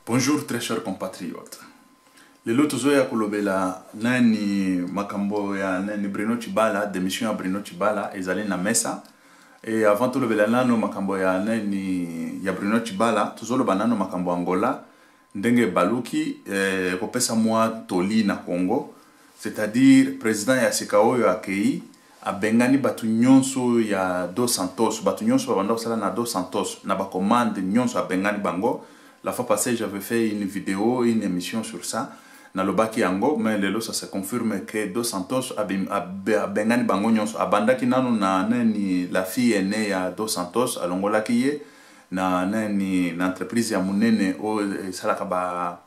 Bonjour très chers compatriotes. Lelo tozoya kolobela nani makambo ya nani Bruno Tshibala, démission ya Bruno Tshibala ezali na mesa. Et avant tolobela nano makambo ya nani ya Bruno Tshibala, tozoloba nano makambo Angola ndenge baluki kopesa mwa toli na Congo, c'est-à-dire président ya sika oyo akei abengani batu nyonso ya Dos Santos, batu nyonso babanda kosala na Dos Santos na ba commande nyonso abengani bango. La fois passée, j'avais fait une vidéo, une émission sur ça, dans le Baki Ango, mais lelo ça se confirme que Dos Santos a bengani bango nyonso. Abandaki nano na nani la fille est née à Dos Santos, à Longola kiye, na nani l'entreprise ya munene o salaka ba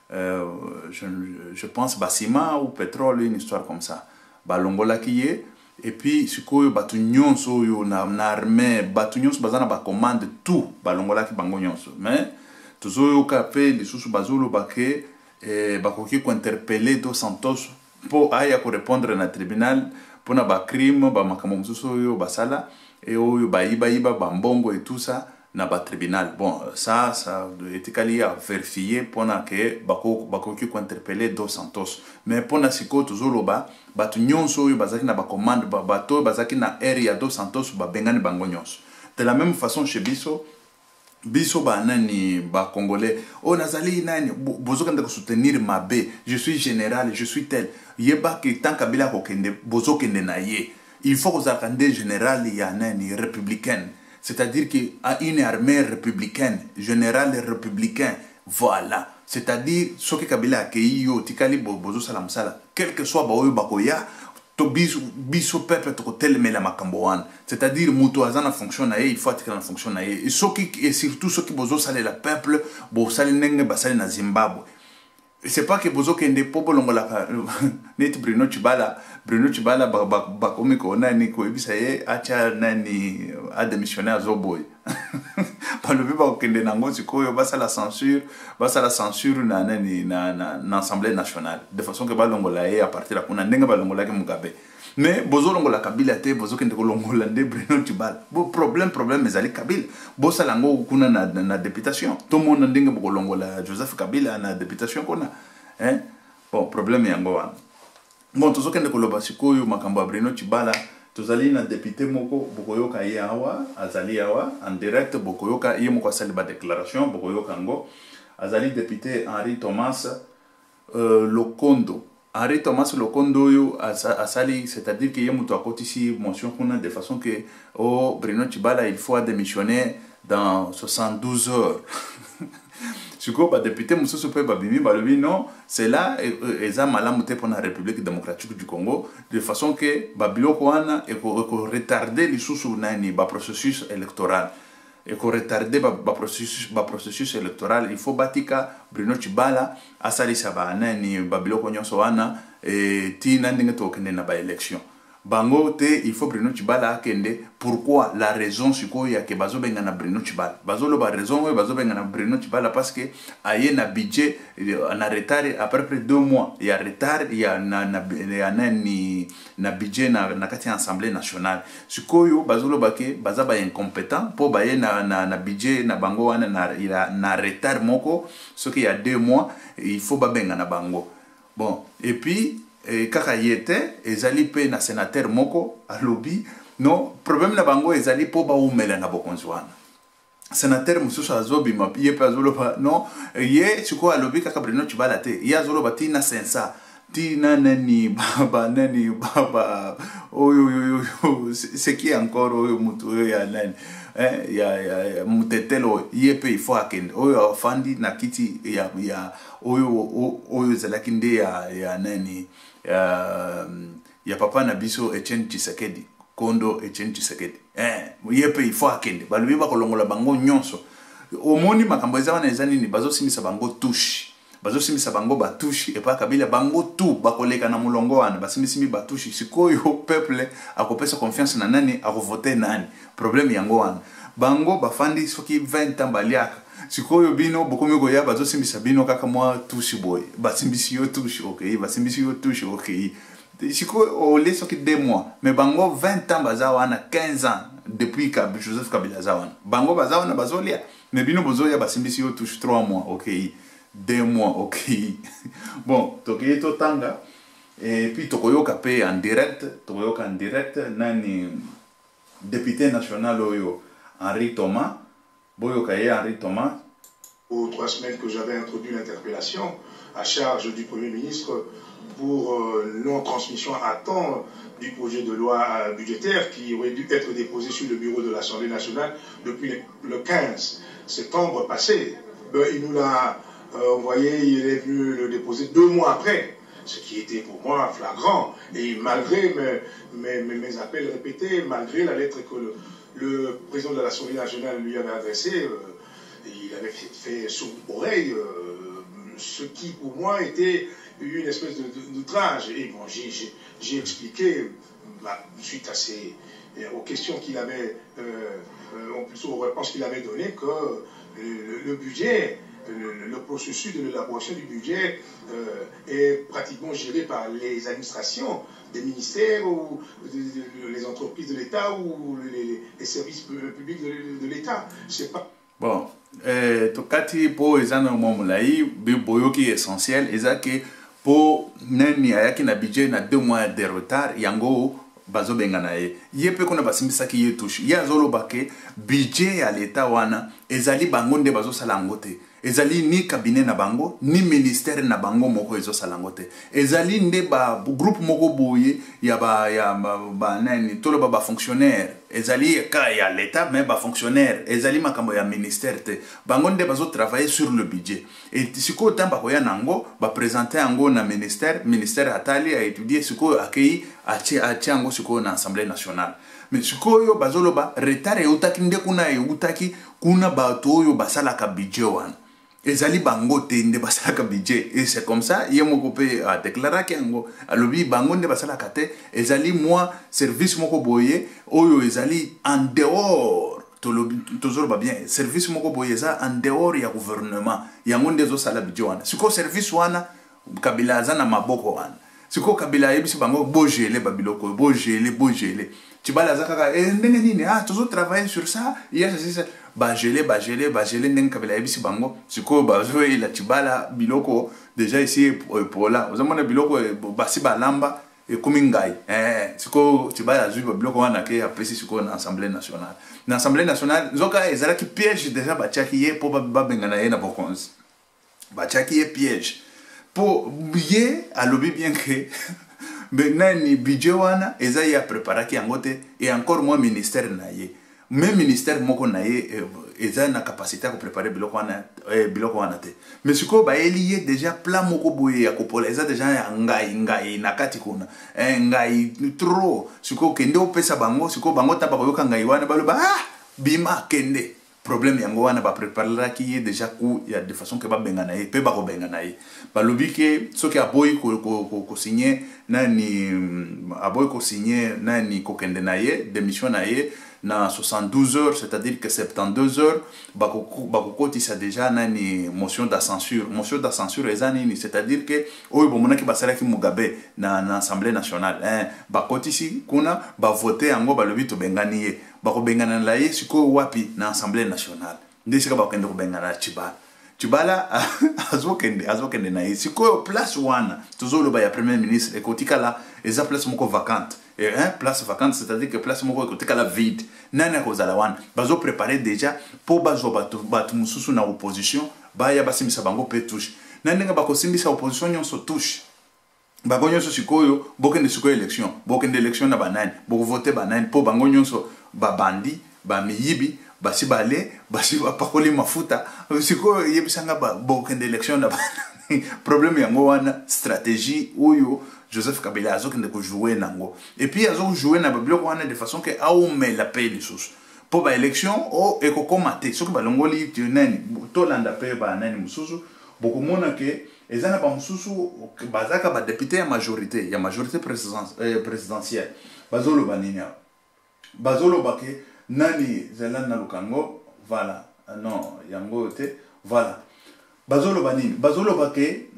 je pense bâtiment ou pétrole, une histoire comme ça. Ba Longola kiye. Et puis, sikoyo batu nyonso yo na armée, batu nyonso bazana ba commande tout, ba Longola ki bango nyonso. Mais tozoyo kape lisusu bazolo bake bakoki ko interpeller Dos Santos pour aya ko répondre na tribunal pour na ba crime ba makambo mususu yo basala et oyo ba iba bambongo et tout ça na ba tribunal. Bon, ça etikali à vérifier pour na que bakoki ko interpeller Dos Santos. Mais pour na siko tozolo ba batu nyonso yo bazaki na ba commande ba bato bazaki na area Dos Santos ba bengani bango nyonso. De la même façon chez Biso ba nani ba congolais o nazali nani bozoka ndako soutenir mabe, je suis général, je suis tel yeba que tant kabila ko kende bozoka kende na ye, il faut que zakande général ya nani républicaine, c'est-à-dire que a une armée républicaine, général républicain, voilà, c'est-à-dire ce que kabila ke yo tikali bozo salam sala quel que soit ba oyo bakoya to biso peuple to tel mais la makambo wana, c'est-à-dire muto azana fonction na ye, il faut attika na fonction na ye, et surtout ceux qui bozo sale la peuple bo sale nenge basale na Zimbabwe. C'est pas que bozo kende popo longola net Bruno Tshibala ba komi ko nani ko ebisa ye acha nani a démissionner à Zoboy. Balobi ba kende nango sikoyo basa la censure na nani na Assemblée nationale de façon que ba longola ye à partir la kuna ndenga ba longola ke Mugabe. Mais bozo longola Kabila te bozo kende ko longola nde Bruno Tshibala. Bo problème ezali Kabila. Bosa lango kuna na députation. Tout le monde ndenge bo longola Joseph Kabila na députation kuna. Hein? Bon, problème yango wana. Bon, tozo kende ko loba sikoyo makambo ya Bruno Tshibala. Tozali na député moko bokoyoka ye awa azali awa en direct bokoyoka ye moko asali ba déclaration bokoyoka ngo azali député Henri Thomas Lokondo. Henri Thomas Lokondo yo asali, c'est-à-dire que ye muto akotisi motion kuna de façon que Bruno Tshibala il faut démissionner dans 72 heures. Siko ba député mususu pe babimi balobi non, c'est là eza malamu te pour la République démocratique du Congo de façon que babiloko wana et ko retarder lisusu nani ba processus électoral et ko retarder ba processus électoral. Il faut batika Bruno Tshibala asali saba nani babiloko nyonso wana et ti nandinga to kende na ba élection bango te. Il faut Bruno Tshibala kende. Pourquoi? La raison siko ya ke bazo benga na Bruno Tshibala bazo lo ba raison we bazo benga na Bruno Tshibala parce que aye na budget na retard à peu près 2 mois, il y a retard, il y a na budget na kati Assemblée nationale siko yo bazo lo bake baza ba incompétent po ba ye na budget na bango wana na retard moko ce qui y a 2 mois, il faut ba benga na bango. Bon, et puis kaka yete ezali pe na sénateur moko alobi non problème na bango ezali po ba umela na bokonzi wana sénateur mususu azobi ye pe azoloba non ye siko alobi kaka Bruno Tshibala te ye azoloba tina sensa tina nani baba oyo c'est qui encore oyo mutu ya nani ya mutetelo ye pe il faut akende oyo afandi na kiti ya oyo zalaki nde ya nani ya papa na biso Etienne Tshisekedi Kondo Etienne Tshisekedi yepe il faut akende balobi ba kolongola bango nyonso omoni makambo eza wana eza nini bazo simisa bango touche ba touche et pas Kabila bango tout bakoleka na mulongo wana basimisi ba touche sikoyo peuple akopesa confiance na nani akovoter nani problème yango wana bango bafandi soki 20 ans baliaka sikoyo bino bokomi ko ya bazo simisa bino kaka mwa touche boy basimbisi yo touche okay basimbisi yo touche okay sikoyo ole soki 2 mois mais bango 20 ans baza wana 15 ans depuis Joseph Kabila za wana bango baza wana bazolia mais bino bozo ya basimbisi yo touche 3 mois ok 2 mois ok bon toki to tanga et puis tokoyoka pe en direct nani député national oyo Henri Thomas boyoka ye Henri Thomas. Aux 3 semaines que j'avais introduit l'interpellation à charge du Premier ministre pour non-transmission à temps du projet de loi budgétaire qui aurait dû être déposé sur le bureau de l'Assemblée nationale depuis le 15 septembre passé. Il nous l'a envoyé, il est venu le déposer 2 mois après, ce qui était pour moi flagrant. Et malgré mes appels répétés, malgré la lettre que le président de l'Assemblée nationale lui avait adressée, il avait fait sourd oreille, ce qui pour moi était une espèce d'outrage. Et bon, j'ai expliqué, suite aux questions qu'il avait, aux réponses qu'il avait données, que le budget, le processus de l'élaboration du budget est pratiquement géré par les administrations des ministères ou les entreprises de l'État ou les services publics de l'État. C'est pas... Bon, tokati po ezana momulai boyoki essentiel ezake po nani ayaki na budget na 2 mois de retard yango bazo bengana ye yepe kuna basimbisaki ye touche ya zolo bake budget ya l'État wana ezali bango nde bazo sala ngote ezali ni cabinet na bango ni ministère na bango moko ezo sala ngote ezali nde ba groupe moko boye ya ba nani tolo ba fonctionnaire ezali ka ya l'État mais ba fonctionnaire ezali makambo ya ministère te bango nde bazo travailler sur le budget et siko tamba ko ya nango ba présenter yango na ministère atali a étudier siko akei achi yango siko na Assemblée nationale mais siko yo bazolo ba retard e utaki nde kuna e utaki kuna bato oyo basalaka budget wana ezali bango te nde basalaka budget et c'est comme ça ye moko pe a déclaré que yango alobi bango nde basalaka te ezali moi service moko boye oyo ezali en dehors tozolo ba bien service moko boye eza en dehors ya gouvernement yango nde zo sala budget wana siko service wana Kabila aza na maboko wana siko Kabila yebisi bango bogele babiloko bogele Tibala aza kaka ndenge nini tozo travailler sur ça hier c'est bagele ndenge Kabila yebisi bango siko bazo la Tibala biloko déjà ici pour là vous amona biloko basi balamba et comme ngai siko Tibala azui biloko wana ke apesi siko na Assemblée nationale zoka ezala ki piège déjà bachaki ye po babengana ye na bokonzi bachaki ye piège po ye alobi bien que nani budget wana eza ya préparer ki angote et encore moins ministère na ye même ministère moko na ye eza na capacité à préparer biloko wana te mais siko ba eliye déjà plan moko boye ya kopola eza déjà ya ngai na kati kuna ngai trop siko kende opesa bango siko bango taba koyoka ngai wana baloba bima kende problème yango wana ba préparer ki ye déjà coup ya de façon que ba bengana ye pe ba ko bengana ye balobi ke soki aboyi ko signer nani aboyi ko signer nani ko kende na ye démission na ye na 72 heures c'est-à-dire que 72 heures bakokotisa déjà nani motion de censure ezani c'est-à-dire que oyo bomonaki basalaki Mugabe na Assemblée nationale bakotisi kuna ba voter yango balobi to bengani ye bakobengana la ye siko wapi na Assemblée nationale ndesika bakende ko bengana Tibala azokende na ye siko place wana tozolo ba ya premier ministre ekotika la eza place moko vacante et place vacante c'est-à-dire que place moko ekotika la vide nana kozala wana bazo préparer déjà po bazo batu mususu na opposition baya basimisa bango pe touche nanga bakosimbisa opposition nyonso touche bango nyonso sikoyo bokende sikoyo élection na banani boko voter banani po bango nyonso babandi bamiyibi basi bakoli mafuta sikoyo yebisanga bokende élection na banani problème yango wana stratégie oyo Joseph Kabila azokende ko jouer nango et puis azok jouer na biloko wana de façon que aoume la paix les sous pour ba élection o ekokomate soki balongoli nani tolanda pe ba nani mususu boko mona ke ezana ba mususu bazaka ba député ya majorité présidentielle bazolo banina bazolo bake nani zelana lukango voilà non yango te voilà bazolo banini bazolo bake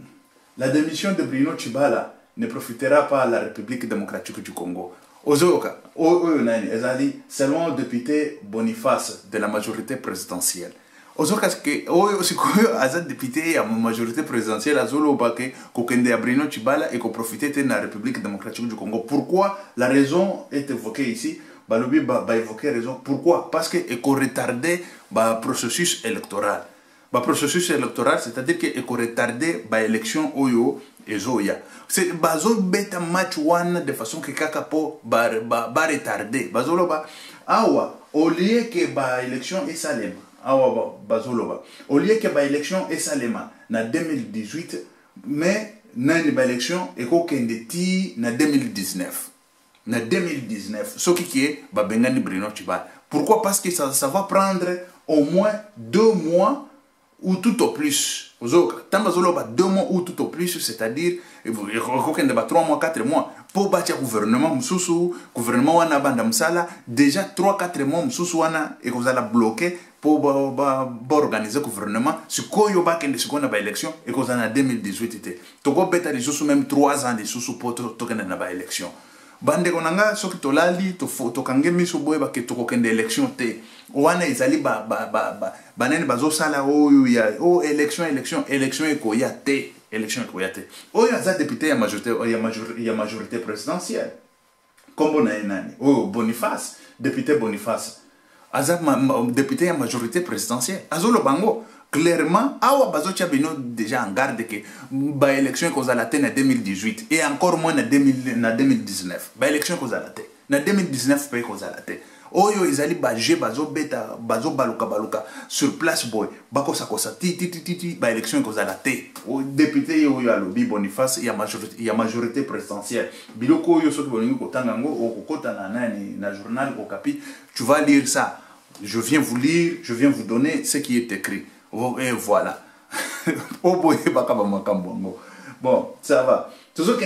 la démission de Bruno Tshibala ne profitera pas à la République démocratique du Congo. Ozoka, selon le député Boniface de la majorité présidentielle, ozoka ke oyo sikoyo aza député ya majorité présidentielle azoloba ke kokende ya Bruno Tshibala et ko profiter de la République démocratique du Congo. Pourquoi? La raison est évoquée ici. Balobi ba évoquer raison. Pourquoi? Parce que eko retarder ba processus électoral. Ba processus électoral, c'est-à-dire que eko retarder ba élection oyo ezoya. C'est bazo beta match one de façon que kaka po ba retarder. Bazoloba awa au lieu que ba élection et salem. Awa bazoloba au lieu que ba élection et salema na 2018 mais nani ba élection eko kende ti na 2019 na 2019 ce qui est ba bengani Bruno Tshibala. Pourquoi? Parce que ça va prendre au moins 2 mois ou tout au plus. Tant 2 mois ou tout au plus, c'est-à-dire il faut qu'il y ait 3 mois, 4 mois pour bâtir le gouvernement, gouvernement wana banda msala déjà 3-4 mois wana et vous allez bloquer pour organiser le gouvernement. Ce qu'on y a pas de élection et qu'on a 2018 toko beta les sous même 3 ans les sous pour token na ba élection. Bande konanga soki tolali to kange miso boye ba ke to kokende élection te wana ezali banene bazo sala oyo ya élection ekoya te oyo aza député ya majorité présidentielle kombo na nani Boniface député Boniface aza député ya majorité présidentielle azolo bango clairement awa bazo bino déjà en garde que ba élection ko zala te na 2018 et encore moins na 2019 ba élection ko zala te na 2019 pe ko zala te oyo izali baje bazo beta bazo baluka sur place boy bako sakosa ti ba élection ko zala te o député yo alobi Boniface ya majorité présidentielle biloko yo soki bolingi ko tanga ngo o kokota na nani na journal Okapi tu vas lire ça. Je viens vous lire, je viens vous donner ce qui est écrit. Et voilà. Bon, ça va. Toujours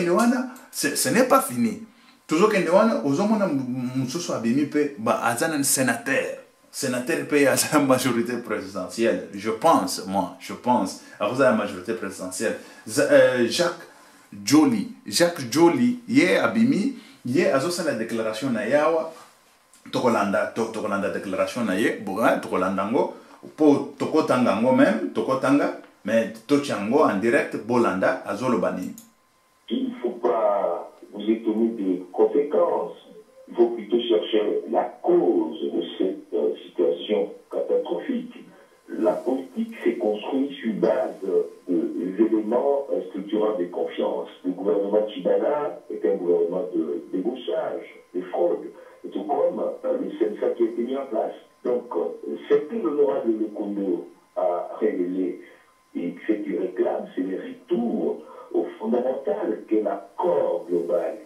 ce n'est pas fini. Toujours que nous avons sénateur paye à la majorité présidentielle. Je pense. À la majorité présidentielle. Jacques Joly, hier Abimi, hier a la déclaration na yawa. Tokolanda déclaration na ye, tokolanda ngo. Po tokotanga ngo même tokotanga mais tochango en direct bolanda azolobani. Il ne faut pas vous étonner des conséquences. Il faut plutôt chercher la cause de cette situation catastrophique. La politique s'est construite sur base d'éléments structurants de confiance. Le gouvernement Tshibala est un gouvernement de débauchage, de fraude. Et tout comme c'est ça qui a été mis en place. Donc, ce que l'honorable Lokondo a révélé et ce qu'il réclame, c'est le retour au fondamental qu'est l'accord global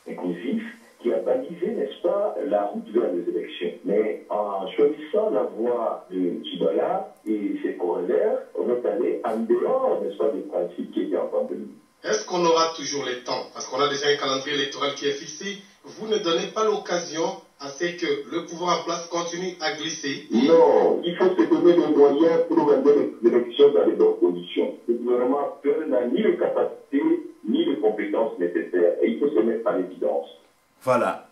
inclusif qui a balisé, n'est-ce pas, la route vers les élections. Mais en choisissant la voie de Tshibala et ses corollaires, on est allé en dehors, n'est-ce pas, des principes qui étaient en pandémie. Est-ce qu'on aura toujours le temps? Parce qu'on a déjà un calendrier électoral qui est fixé. Vous ne donnez pas l'occasion à ce que le pouvoir en place continue à glisser? Non, il faut se donner les moyens pour organiser les élections dans les bonnes conditions. Le gouvernement actuel n'a ni les capacités, ni les compétences nécessaires. Et il faut se mettre en évidence. Voilà.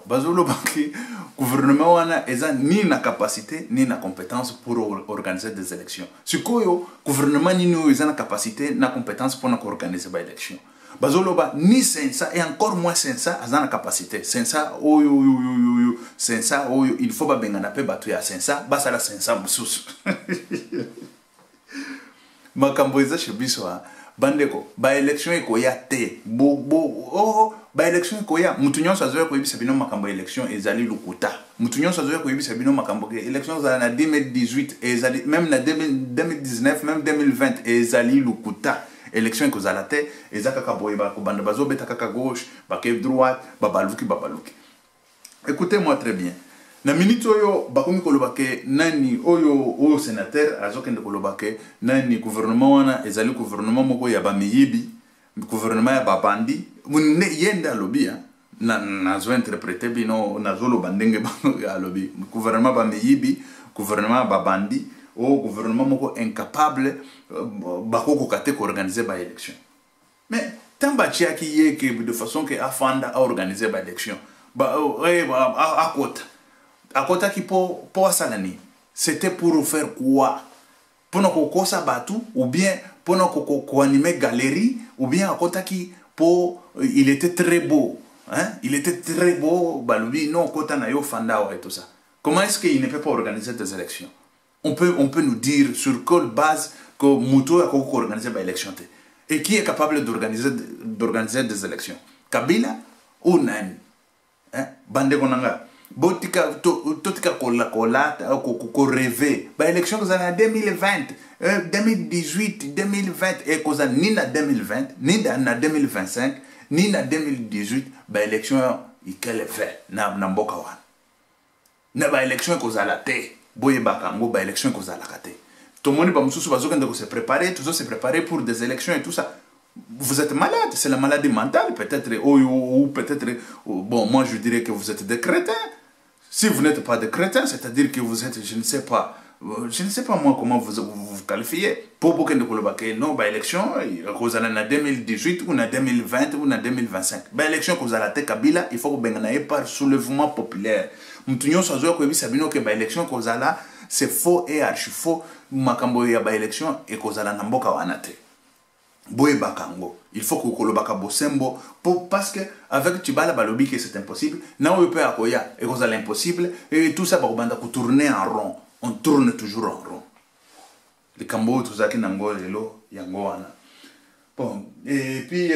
Bazolo banki gouvernement wana eza ni na capacité ni na compétence pour organiser des élections. Sikoyo gouvernement ni no eza na capacité na compétence pour organiser ba élection. Bazoloba ni sensa et encore moins sensa azana capacité. Sensa sensa il faut ba bengana pe batu ya sensa basa la sensa mususu. Makambo eza chebiso bandeko ba élection ekoya te ba élection ekoya mutu nyonso azoya koyebisa bino makambo élection ezali lukuta mutu nyonso azoya koyebisa bino makambo élection za na 2018 ezali même na 2019 même 2020 ezali lukuta élection ekozala te ezaka ka boye ba ko banda bazobeta kaka gauche ba ke droite babaluki. Écoutez-moi très bien. Na minute oyo bakomi koloba ke nani oyo sénateur azokende koloba ke nani gouvernement wana ezali gouvernement moko ya bamiyibi gouvernement ya babandi munne yenda lobby na zo interpréter bino na zo loba ndenge ya lobby gouvernement bamiyibi gouvernement babandi o gouvernement moko incapable bakoko kate ko organiser ba élection. Mais tamba chiaki yeke de façon que afanda a organiser ba élection ba akota akota ki po asalani c'était pour faire quoi? Pour nous kosa batu, ou bien pour nous animer galerie, ou bien à côté qui pour il était très beau, hein? Il était très beau, balubi non kota na yo fanda et tout ça. Comment est-ce qu'il ne peut pas organiser des élections? On peut nous dire sur quelle base que Mouto a organisé des élections. Et qui est capable d'organiser des élections? Kabila ou Nani? Hein? Bande konanga. Botika totika kola ko rêver. Ba élection que en 2020, 2018, 2020 et que ni na 2020, ni na 2025, ni na 2018, ba élection ikele fait na mboka wana. Na ba élection que la te boye bakango ba élection que la kate. Tout le monde va se préparer, tout ça se préparer pour des élections et tout ça. Vous êtes malade, c'est la maladie mentale peut-être, ou peut-être, bon, moi je dirais que vous êtes des crétins. Si vous n'êtes pas des crétins, c'est-à-dire que vous êtes, je ne sais pas moi comment vous qualifiez. Pour beaucoup de Kolobake, non, bah élection, vous allez en 2018 ou en 2020 ou en 2025. Bah élection que vous allez à Kabila, il faut que vous ayez par soulèvement populaire. Nous savons que bah élection que vous allez, c'est faux et archi faux. Makambo ya ba élection et que vous allez en Mboka Wanate. Boye bakango. Il faut que Kolobaka Bosembo, parce que avec Tibala Balobi que c'est impossible, non on peut akoya et que c'est impossible et tout ça va tourner en rond. On tourne toujours en rond. Le Cambo tout ça qui nango lelo yangoana. Bon et puis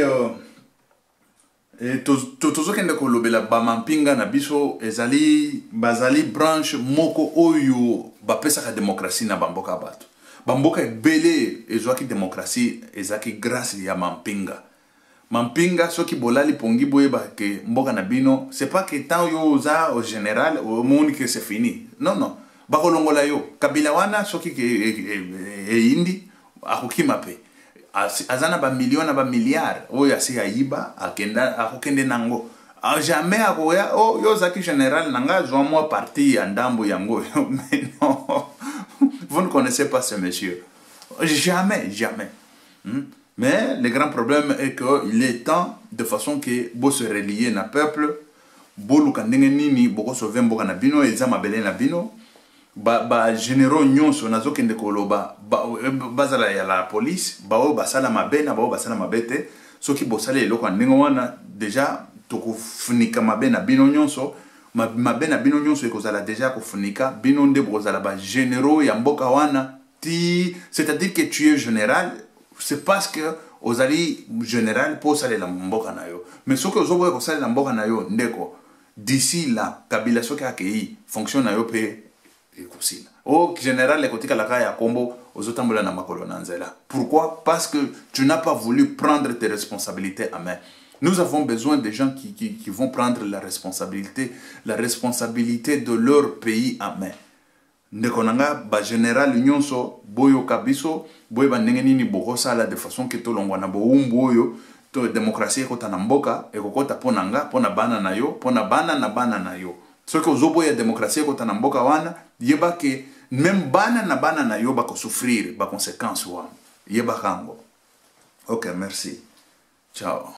tout kende kolobela bamampinga na biso ezali bazali branche moko oyo bapesa ka démocratie na bamboka bato. Bamboka ebele ezwaki démocratie ezaki grâce ya mampinga. Mampinga soki bolali pongi boyeba ke mboka na bino, c'est pas que tant yo za au général au monde que c'est fini. Non. Bakolongola yo. Kabila wana soki ke indi akoki mape. Azana ba million na ba milliard oyo asi ayiba akokende nango. Jamais akoya yo zaki général nanga zwa moi parti ya ndambo yango. Mais non. Vous ne connaissez pas ce monsieur. Jamais. Mais le grand problème est qu'il est temps de façon que vous se relier na peuple, vous lukandenge nini, vous sauver mboka na bino, ezama bele na bino, ba généraux nyonso nazo kende koloba, bazala ya la police, basala mabena, basala mabete, soki bosale eloko ndenge wana déjà tokufunika mabena bino nyonso. Mabena bino nyonso ekozala déjà kofunika bino nde bozala ba généraux ya mboka wana ti, c'est-à-dire que tu es général, c'est parce que ozali général pour saler la mboka na yo, mais ce que ozoboye ko saler la mboka na yo ndeko d'ici là Kabila soki akei fonction na yo pe ekosila o général ekotika la kaya kombo ozotambola na makolo na nzela. Pourquoi? Parce que tu n'as pas voulu prendre tes responsabilités à main. Nous avons besoin de gens qui vont prendre la responsabilité de leur pays en main. Nekonanga ba général nyonso boyo kabiso boy ba ndenge nini bokosala de façon que to longwana bo umboyo to démocratie ko tanamboka e kokota ponanga pona bana na yo pona bana na yo. Ce que ozoboya démocratie ko tanamboka wana yeba que même bana na yo ba ko souffrir ba conséquences wana. Yeba kango. OK, merci. Ciao.